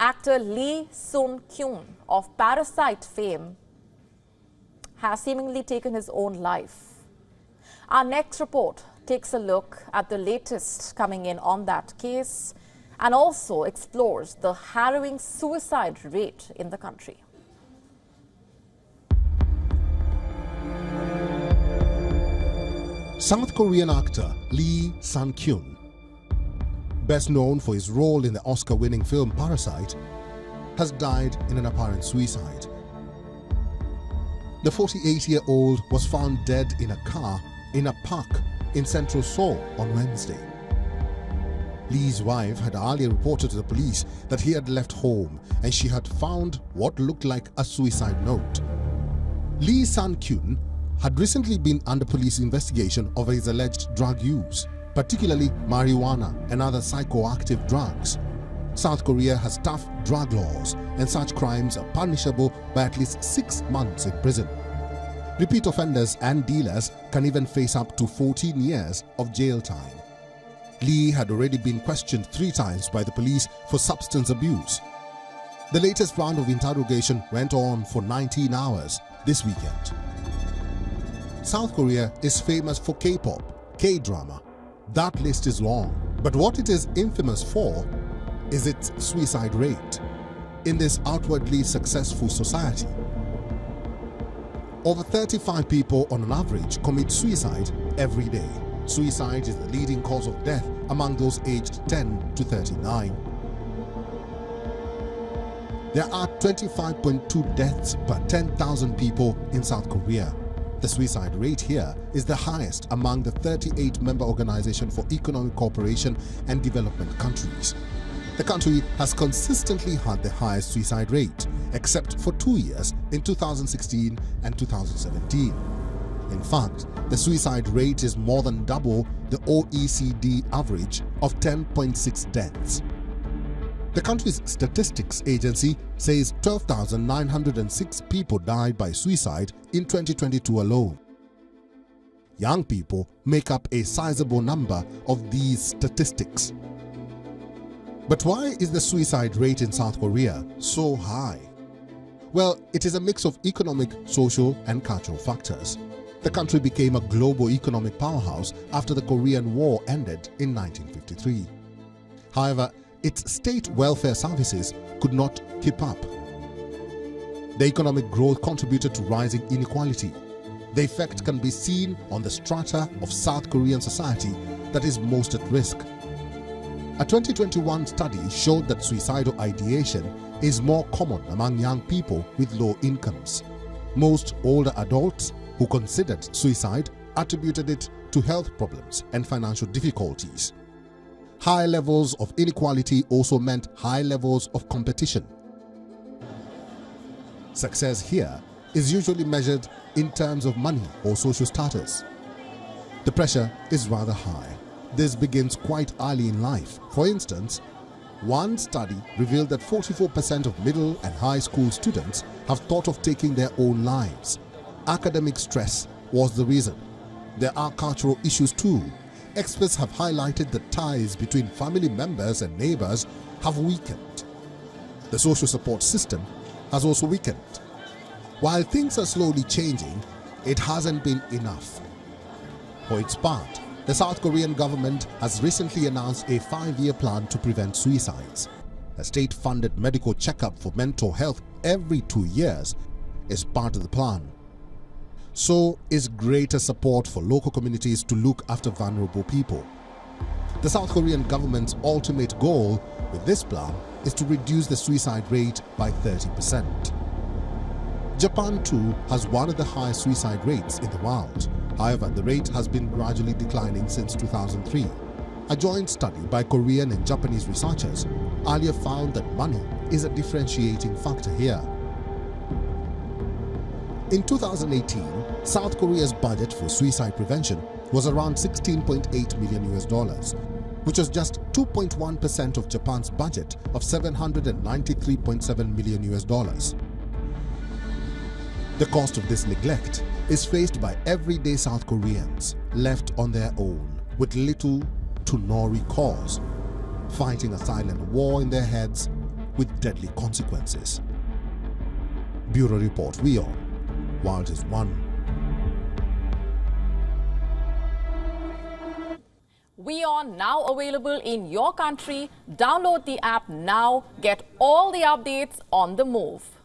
Actor Lee Sun-Kyun of Parasite fame has seemingly taken his own life. Our next report takes a look at the latest coming in on that case and also explores the harrowing suicide rate in the country. South Korean actor Lee Sun-Kyun, best known for his role in the Oscar-winning film Parasite, has died in an apparent suicide. The 48-year-old was found dead in a car in a park in central Seoul on Wednesday. Lee's wife had earlier reported to the police that he had left home and she had found what looked like a suicide note. Lee Sun-Kyun had recently been under police investigation over his alleged drug use, particularly marijuana and other psychoactive drugs. South Korea has tough drug laws and such crimes are punishable by at least 6 months in prison. Repeat offenders and dealers can even face up to 14 years of jail time. Lee had already been questioned 3 times by the police for substance abuse. The latest round of interrogation went on for 19 hours this weekend. South Korea is famous for K-pop, K-drama. That list is long, but what it is infamous for is its suicide rate in this outwardly successful society. Over 35 people on an average commit suicide every day. Suicide is the leading cause of death among those aged 10 to 39. There are 25.2 deaths per 10,000 people in South Korea. The suicide rate here is the highest among the 38 member Organization for Economic Cooperation and Development countries. The country has consistently had the highest suicide rate, except for 2 years in 2016 and 2017. In fact, the suicide rate is more than double the OECD average of 10.6 deaths. The country's statistics agency says 12,906 people died by suicide in 2022 alone. Young people make up a sizable number of these statistics. But why is the suicide rate in South Korea so high? Well, it is a mix of economic, social, and cultural factors. The country became a global economic powerhouse after the Korean War ended in 1953. However, its state welfare services could not keep up. The economic growth contributed to rising inequality. The effect can be seen on the strata of South Korean society that is most at risk. A 2021 study showed that suicidal ideation is more common among young people with low incomes. Most older adults who considered suicide attributed it to health problems and financial difficulties. High levels of inequality also meant high levels of competition. Success here is usually measured in terms of money or social status. The pressure is rather high. This begins quite early in life. For instance, one study revealed that 44% of middle and high school students have thought of taking their own lives. Academic stress was the reason. There are cultural issues too. Experts have highlighted that ties between family members and neighbors have weakened. The social support system has also weakened. While things are slowly changing, it hasn't been enough. For its part, the South Korean government has recently announced a 5-year plan to prevent suicides. A state-funded medical checkup for mental health every 2 years is part of the plan. So is greater support for local communities to look after vulnerable people. The South Korean government's ultimate goal with this plan is to reduce the suicide rate by 30%. Japan too has one of the highest suicide rates in the world. However, the rate has been gradually declining since 2003. A joint study by Korean and Japanese researchers earlier found that money is a differentiating factor here. In 2018, South Korea's budget for suicide prevention was around $16.8 million, which was just 2.1% of Japan's budget of $793.7 million. The cost of this neglect is faced by everyday South Koreans left on their own with little to no recourse, fighting a silent war in their heads with deadly consequences. Bureau Report, WION, World is One. WION now available in your country. Download the app now. Get all the updates on the move.